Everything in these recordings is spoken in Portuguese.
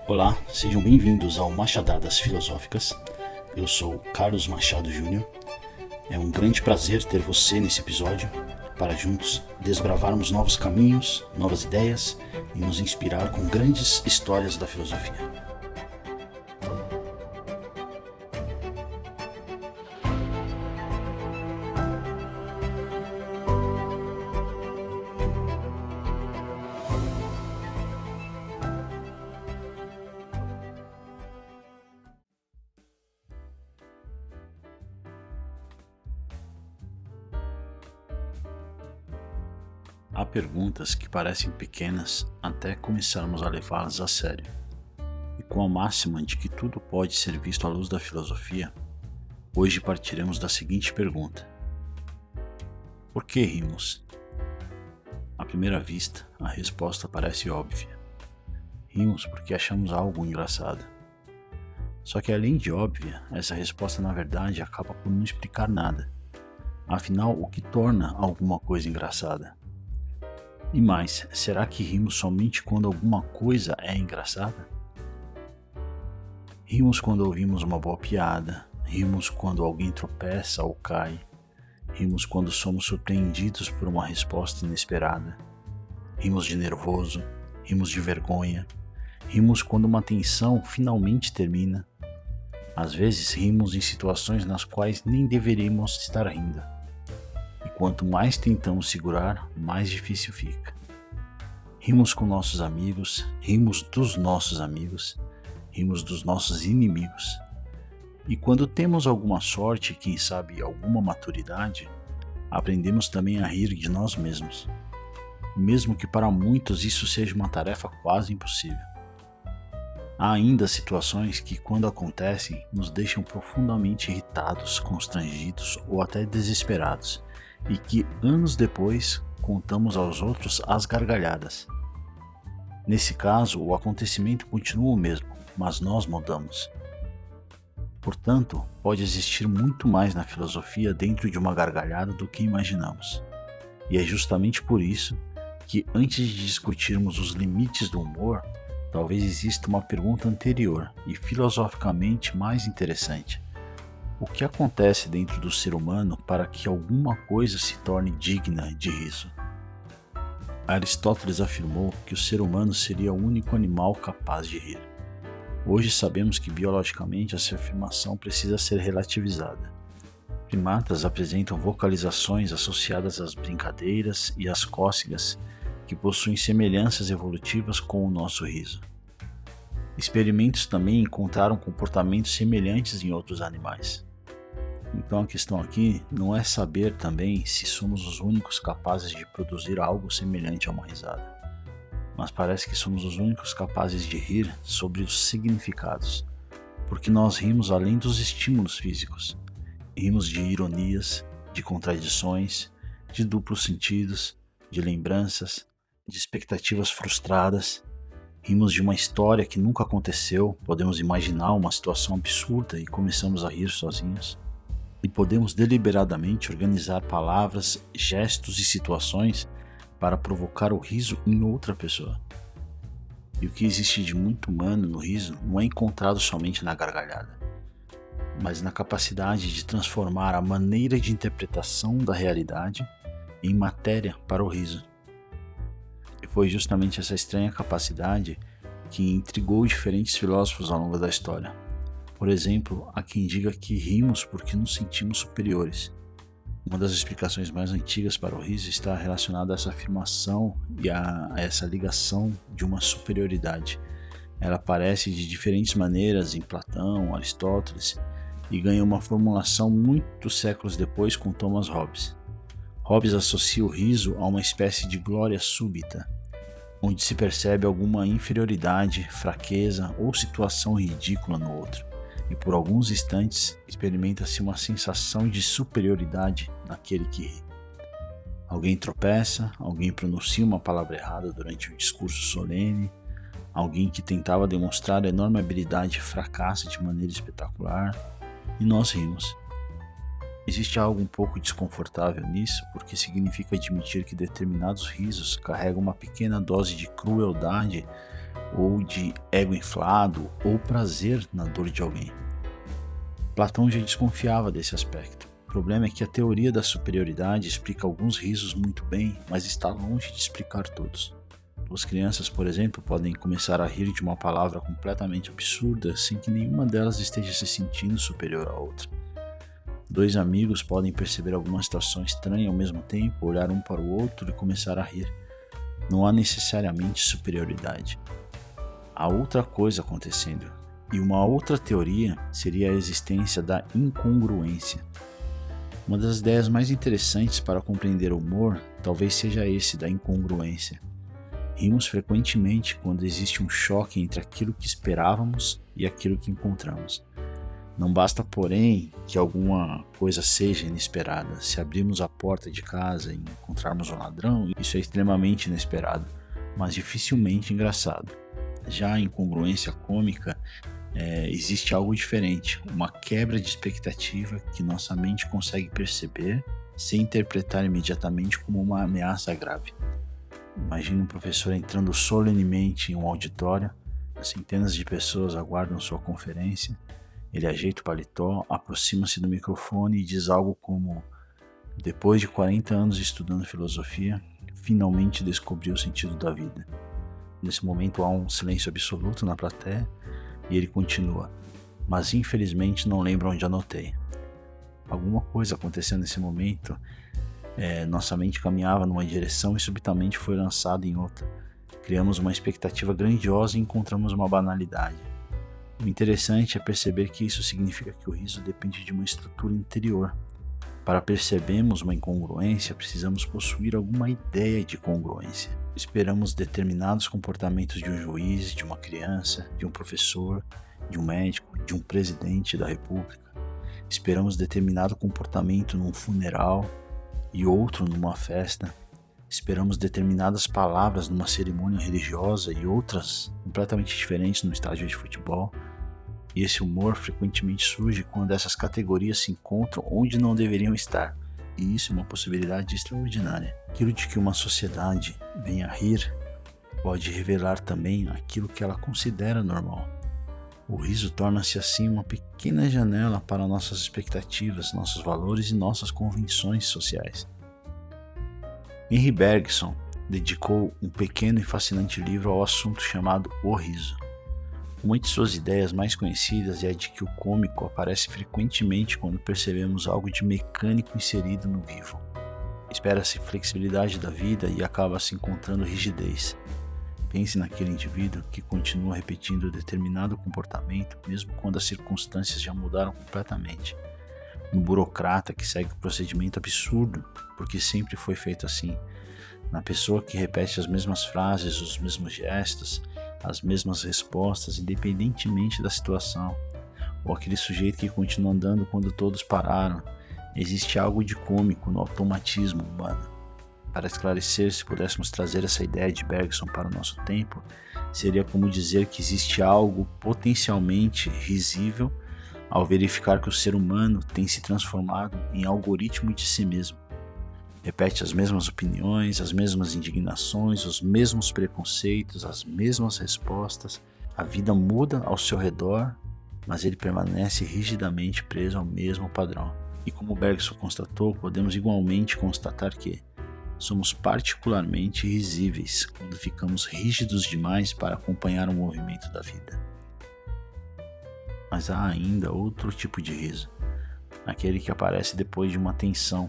Olá, sejam bem-vindos ao Machadadas Filosóficas. Eu sou Carlos Machado Júnior. É um grande prazer ter você nesse episódio para juntos desbravarmos novos caminhos, novas ideias e nos inspirar com grandes histórias da filosofia. Há perguntas que parecem pequenas até começarmos a levá-las a sério. E com a máxima de que tudo pode ser visto à luz da filosofia, hoje partiremos da seguinte pergunta: por que rimos? À primeira vista, a resposta parece óbvia. Rimos porque achamos algo engraçado. Só que além de óbvia, essa resposta na verdade acaba por não explicar nada. Afinal, o que torna alguma coisa engraçada? E mais, será que rimos somente quando alguma coisa é engraçada? Rimos quando ouvimos uma boa piada, rimos quando alguém tropeça ou cai, rimos quando somos surpreendidos por uma resposta inesperada, rimos de nervoso, rimos de vergonha, rimos quando uma tensão finalmente termina. Às vezes rimos em situações nas quais nem deveríamos estar rindo. E quanto mais tentamos segurar, mais difícil fica. Rimos com nossos amigos, rimos dos nossos amigos, rimos dos nossos inimigos. E quando temos alguma sorte, quem sabe alguma maturidade, aprendemos também a rir de nós mesmos. Mesmo que para muitos isso seja uma tarefa quase impossível. Há ainda situações que, quando acontecem, nos deixam profundamente irritados, constrangidos ou até desesperados, e que anos depois contamos aos outros às gargalhadas. Nesse caso, o acontecimento continua o mesmo, mas nós mudamos. Portanto, pode existir muito mais na filosofia dentro de uma gargalhada do que imaginamos. E é justamente por isso que, antes de discutirmos os limites do humor, talvez exista uma pergunta anterior e filosoficamente mais interessante. O que acontece dentro do ser humano para que alguma coisa se torne digna de riso? Aristóteles afirmou que o ser humano seria o único animal capaz de rir. Hoje sabemos que biologicamente essa afirmação precisa ser relativizada. Primatas apresentam vocalizações associadas às brincadeiras e às cócegas que possuem semelhanças evolutivas com o nosso riso. Experimentos também encontraram comportamentos semelhantes em outros animais. Então a questão aqui não é saber também se somos os únicos capazes de produzir algo semelhante a uma risada, mas parece que somos os únicos capazes de rir sobre os significados, porque nós rimos além dos estímulos físicos. Rimos de ironias, de contradições, de duplos sentidos, de lembranças, de expectativas frustradas. Rimos de uma história que nunca aconteceu, podemos imaginar uma situação absurda e começamos a rir sozinhos. E podemos deliberadamente organizar palavras, gestos e situações para provocar o riso em outra pessoa. E o que existe de muito humano no riso não é encontrado somente na gargalhada, mas na capacidade de transformar a maneira de interpretação da realidade em matéria para o riso. E foi justamente essa estranha capacidade que intrigou diferentes filósofos ao longo da história. Por exemplo, há quem diga que rimos porque nos sentimos superiores. Uma das explicações mais antigas para o riso está relacionada a essa afirmação e a essa ligação de uma superioridade. Ela aparece de diferentes maneiras em Platão, Aristóteles e ganha uma formulação muitos séculos depois com Thomas Hobbes. Hobbes associa o riso a uma espécie de glória súbita, onde se percebe alguma inferioridade, fraqueza ou situação ridícula no outro. E por alguns instantes experimenta-se uma sensação de superioridade naquele que ri. Alguém tropeça, alguém pronuncia uma palavra errada durante um discurso solene, alguém que tentava demonstrar enorme habilidade fracassa de maneira espetacular, e nós rimos. Existe algo um pouco desconfortável nisso, porque significa admitir que determinados risos carregam uma pequena dose de crueldade ou de ego inflado, ou prazer na dor de alguém. Platão já desconfiava desse aspecto. O problema é que a teoria da superioridade explica alguns risos muito bem, mas está longe de explicar todos. Duas crianças, por exemplo, podem começar a rir de uma palavra completamente absurda sem que nenhuma delas esteja se sentindo superior à outra. Dois amigos podem perceber alguma situação estranha ao mesmo tempo, olhar um para o outro e começar a rir. Não há necessariamente superioridade. Há outra coisa acontecendo. E uma outra teoria seria a existência da incongruência. Uma das ideias mais interessantes para compreender o humor talvez seja esse da incongruência. Rimos frequentemente quando existe um choque entre aquilo que esperávamos e aquilo que encontramos. Não basta, porém, que alguma coisa seja inesperada. Se abrirmos a porta de casa e encontrarmos um ladrão, isso é extremamente inesperado, mas dificilmente engraçado. Já a incongruência cômica, existe algo diferente, uma quebra de expectativa que nossa mente consegue perceber sem interpretar imediatamente como uma ameaça grave. Imagine um professor entrando solenemente em um auditório, centenas de pessoas aguardam sua conferência, ele ajeita o paletó, aproxima-se do microfone e diz algo como: depois de 40 anos estudando filosofia, finalmente descobri o sentido da vida. Nesse momento há um silêncio absoluto na plateia e ele continua: mas infelizmente não lembro onde anotei. Alguma coisa aconteceu nesse momento. Nossa mente caminhava numa direção e subitamente foi lançada em outra. Criamos uma expectativa grandiosa e encontramos uma banalidade. O interessante é perceber que isso significa que o riso depende de uma estrutura interior. Para percebermos uma incongruência, precisamos possuir alguma ideia de congruência. Esperamos determinados comportamentos de um juiz, de uma criança, de um professor, de um médico, de um presidente da república. Esperamos determinado comportamento num funeral e outro numa festa. Esperamos determinadas palavras numa cerimônia religiosa e outras completamente diferentes no estádio de futebol. E esse humor frequentemente surge quando essas categorias se encontram onde não deveriam estar. E isso é uma possibilidade extraordinária. Aquilo de que uma sociedade venha a rir pode revelar também aquilo que ela considera normal. O riso torna-se assim uma pequena janela para nossas expectativas, nossos valores e nossas convenções sociais. Henri Bergson dedicou um pequeno e fascinante livro ao assunto chamado O Riso. Uma de suas ideias mais conhecidas é a de que o cômico aparece frequentemente quando percebemos algo de mecânico inserido no vivo. Espera-se flexibilidade da vida e acaba se encontrando rigidez. Pense naquele indivíduo que continua repetindo determinado comportamento mesmo quando as circunstâncias já mudaram completamente. No burocrata que segue o procedimento absurdo porque sempre foi feito assim. Na pessoa que repete as mesmas frases, os mesmos gestos, as mesmas respostas, independentemente da situação. Ou aquele sujeito que continua andando quando todos pararam. Existe algo de cômico no automatismo humano. Para esclarecer, se pudéssemos trazer essa ideia de Bergson para o nosso tempo, seria como dizer que existe algo potencialmente risível ao verificar que o ser humano tem se transformado em algoritmo de si mesmo. Repete as mesmas opiniões, as mesmas indignações, os mesmos preconceitos, as mesmas respostas. A vida muda ao seu redor, mas ele permanece rigidamente preso ao mesmo padrão. E como Bergson constatou, podemos igualmente constatar que somos particularmente risíveis quando ficamos rígidos demais para acompanhar o movimento da vida. Mas há ainda outro tipo de riso, aquele que aparece depois de uma tensão.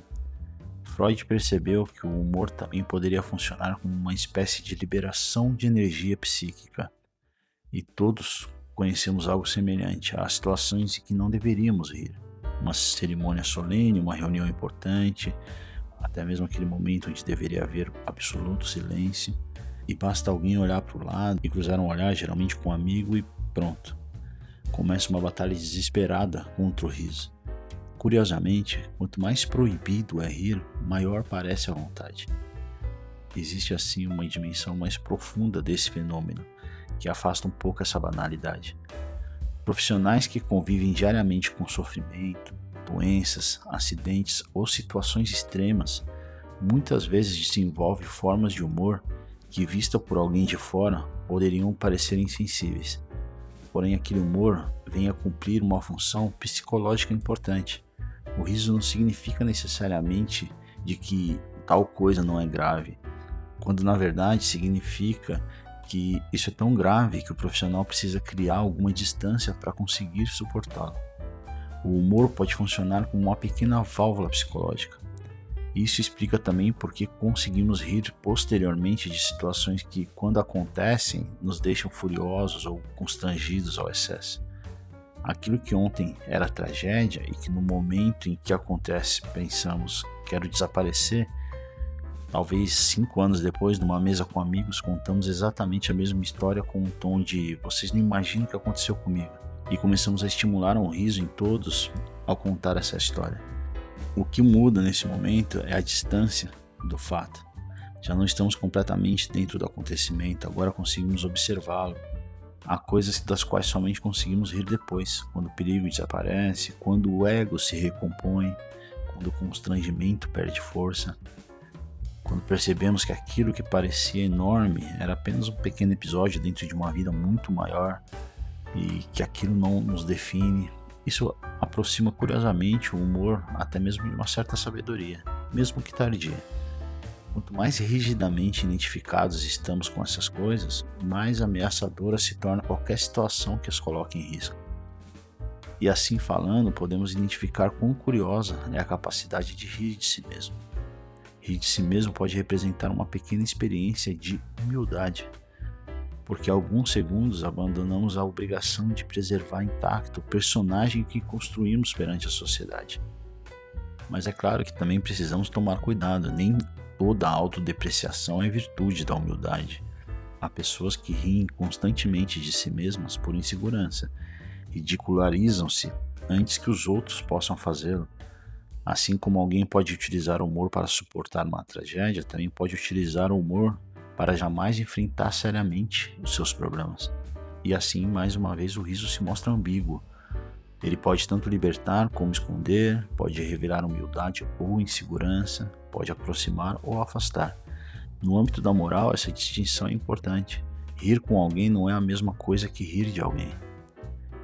Freud percebeu que o humor também poderia funcionar como uma espécie de liberação de energia psíquica. E todos conhecemos algo semelhante a situações em que não deveríamos rir. Uma cerimônia solene, uma reunião importante, até mesmo aquele momento onde deveria haver absoluto silêncio. E basta alguém olhar para o lado e cruzar um olhar, geralmente com um amigo, e pronto. Começa uma batalha desesperada contra o riso. Curiosamente, quanto mais proibido é rir, maior parece a vontade. Existe assim uma dimensão mais profunda desse fenômeno, que afasta um pouco essa banalidade. Profissionais que convivem diariamente com sofrimento, doenças, acidentes ou situações extremas, muitas vezes desenvolvem formas de humor que, vista por alguém de fora, poderiam parecer insensíveis. Porém, aquele humor vem a cumprir uma função psicológica importante. O riso não significa necessariamente de que tal coisa não é grave, quando na verdade significa que isso é tão grave que o profissional precisa criar alguma distância para conseguir suportá-lo. O humor pode funcionar como uma pequena válvula psicológica. Isso explica também por que conseguimos rir posteriormente de situações que, quando acontecem, nos deixam furiosos ou constrangidos ao excesso. Aquilo que ontem era tragédia e que no momento em que acontece pensamos quero desaparecer, talvez 5 anos depois, numa mesa com amigos, contamos exatamente a mesma história com um tom de vocês não imaginam o que aconteceu comigo, e começamos a estimular um riso em todos ao contar essa história. O que muda nesse momento é a distância do fato. Já não estamos completamente dentro do acontecimento, agora conseguimos observá-lo. Há coisas das quais somente conseguimos rir depois, quando o perigo desaparece, quando o ego se recompõe, quando o constrangimento perde força, quando percebemos que aquilo que parecia enorme era apenas um pequeno episódio dentro de uma vida muito maior e que aquilo não nos define. Isso aproxima curiosamente o humor até mesmo de uma certa sabedoria, mesmo que tardia. Quanto mais rigidamente identificados estamos com essas coisas, mais ameaçadora se torna qualquer situação que as coloque em risco. E assim falando, podemos identificar quão curiosa é a capacidade de rir de si mesmo. Rir de si mesmo pode representar uma pequena experiência de humildade, porque há alguns segundos abandonamos a obrigação de preservar intacto o personagem que construímos perante a sociedade. Mas é claro que também precisamos tomar cuidado, nem toda autodepreciação é virtude da humildade. Há pessoas que riem constantemente de si mesmas por insegurança, ridicularizam-se antes que os outros possam fazê-lo. Assim como alguém pode utilizar o humor para suportar uma tragédia, também pode utilizar o humor para jamais enfrentar seriamente os seus problemas. E assim, mais uma vez, o riso se mostra ambíguo. Ele pode tanto libertar como esconder, pode revelar humildade ou insegurança, pode aproximar ou afastar. No âmbito da moral, essa distinção é importante. Rir com alguém não é a mesma coisa que rir de alguém.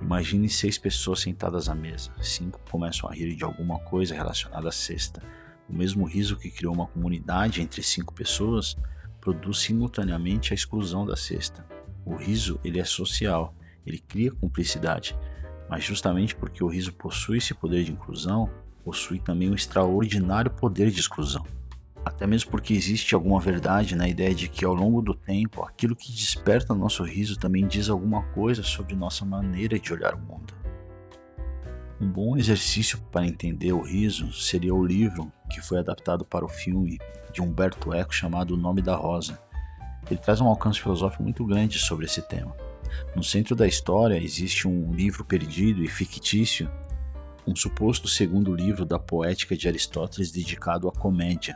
Imagine 6 pessoas sentadas à mesa. 5 começam a rir de alguma coisa relacionada à sexta. O mesmo riso que criou uma comunidade entre 5 pessoas produz simultaneamente a exclusão da sexta. O riso ele é social, ele cria cumplicidade, mas justamente porque o riso possui esse poder de inclusão, possui também um extraordinário poder de exclusão. Até mesmo porque existe alguma verdade na ideia de que ao longo do tempo, aquilo que desperta nosso riso também diz alguma coisa sobre nossa maneira de olhar o mundo. Um bom exercício para entender o riso seria o livro que foi adaptado para o filme de Umberto Eco chamado O Nome da Rosa. Ele traz um alcance filosófico muito grande sobre esse tema. No centro da história existe um livro perdido e fictício, um suposto segundo livro da poética de Aristóteles dedicado à comédia.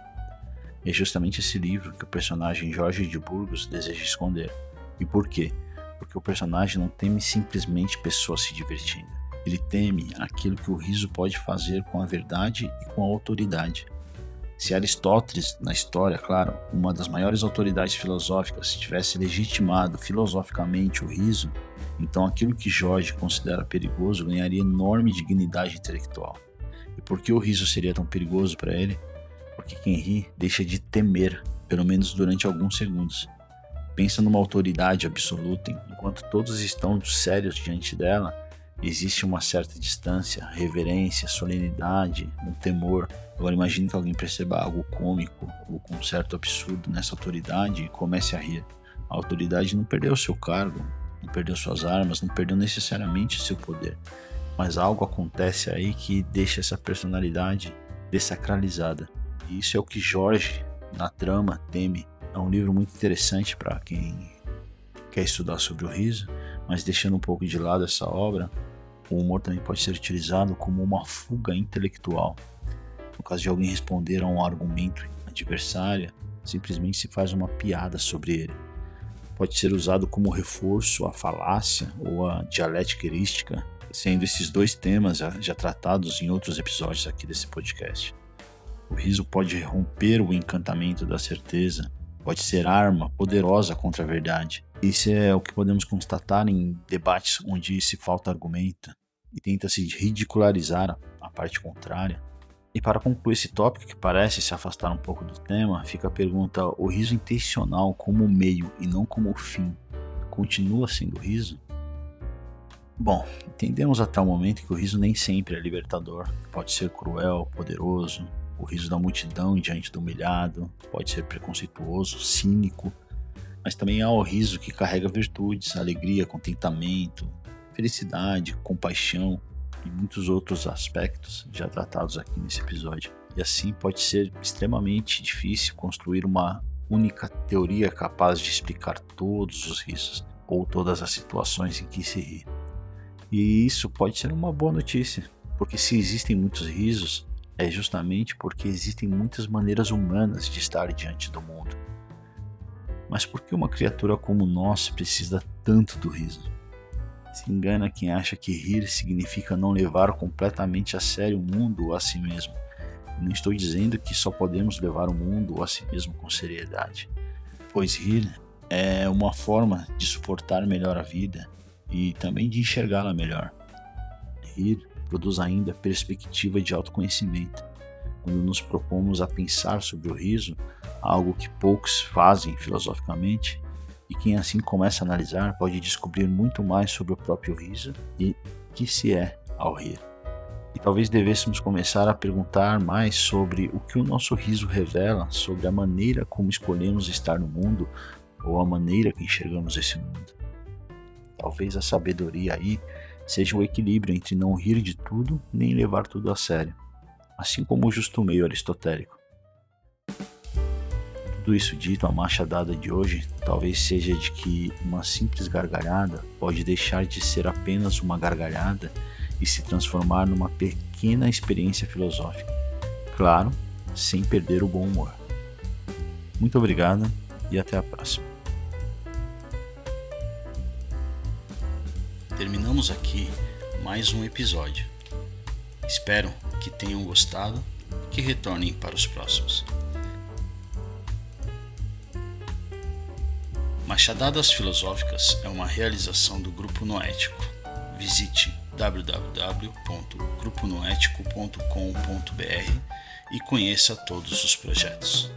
É justamente esse livro que o personagem Jorge de Burgos deseja esconder. E por quê? Porque o personagem não teme simplesmente pessoas se divertindo. Ele teme aquilo que o riso pode fazer com a verdade e com a autoridade. Se Aristóteles, na história, claro, uma das maiores autoridades filosóficas, tivesse legitimado filosoficamente o riso, então aquilo que Jorge considera perigoso ganharia enorme dignidade intelectual. E por que o riso seria tão perigoso para ele? Porque quem ri deixa de temer, pelo menos durante alguns segundos. Pensa numa autoridade absoluta, enquanto todos estão sérios diante dela, existe uma certa distância, reverência, solenidade, um temor. Agora imagine que alguém perceba algo cômico ou com um certo absurdo nessa autoridade e comece a rir. A autoridade não perdeu seu cargo, não perdeu suas armas, não perdeu necessariamente seu poder. Mas algo acontece aí que deixa essa personalidade dessacralizada. E isso é o que Jorge, na trama, teme. É um livro muito interessante para quem quer estudar sobre o riso, mas deixando um pouco de lado essa obra, o humor também pode ser utilizado como uma fuga intelectual. No caso de alguém responder a um argumento adversário, simplesmente se faz uma piada sobre ele. Pode ser usado como reforço à falácia ou à dialética erística, sendo esses 2 temas já tratados em outros episódios aqui desse podcast. O riso pode romper o encantamento da certeza pode ser arma poderosa contra a verdade. Isso é o que podemos constatar em debates onde se falta argumento e tenta-se ridicularizar a parte contrária. E para concluir esse tópico que parece se afastar um pouco do tema, fica a pergunta: o riso intencional como meio e não como fim continua sendo riso? Bom, entendemos até o momento que o riso nem sempre é libertador, pode ser cruel, poderoso. O riso da multidão diante do humilhado pode ser preconceituoso, cínico, mas também há o riso que carrega virtudes, alegria, contentamento, felicidade, compaixão e muitos outros aspectos já tratados aqui nesse episódio. E assim pode ser extremamente difícil construir uma única teoria capaz de explicar todos os risos ou todas as situações em que se ri. E isso pode ser uma boa notícia, porque se existem muitos risos, é justamente porque existem muitas maneiras humanas de estar diante do mundo. Mas por que uma criatura como nós precisa tanto do riso? Se engana quem acha que rir significa não levar completamente a sério o mundo ou a si mesmo. Não estou dizendo que só podemos levar o mundo ou a si mesmo com seriedade, pois rir é uma forma de suportar melhor a vida e também de enxergá-la melhor. Rir produz ainda perspectiva de autoconhecimento. Quando nos propomos a pensar sobre o riso, algo que poucos fazem filosoficamente, e quem assim começa a analisar pode descobrir muito mais sobre o próprio riso e que se é ao rir. E talvez devêssemos começar a perguntar mais sobre o que o nosso riso revela sobre a maneira como escolhemos estar no mundo ou a maneira que enxergamos esse mundo. Talvez a sabedoria aí seja o equilíbrio entre não rir de tudo nem levar tudo a sério, assim como o justo meio aristotélico. Tudo isso dito, a machadada de hoje talvez seja de que uma simples gargalhada pode deixar de ser apenas uma gargalhada e se transformar numa pequena experiência filosófica. Claro, sem perder o bom humor. Muito obrigado e até a próxima. Terminamos aqui mais um episódio. Espero que tenham gostado e que retornem para os próximos. Machadadas Filosóficas é uma realização do Grupo Noético. Visite www.gruponoetico.com.br e conheça todos os projetos.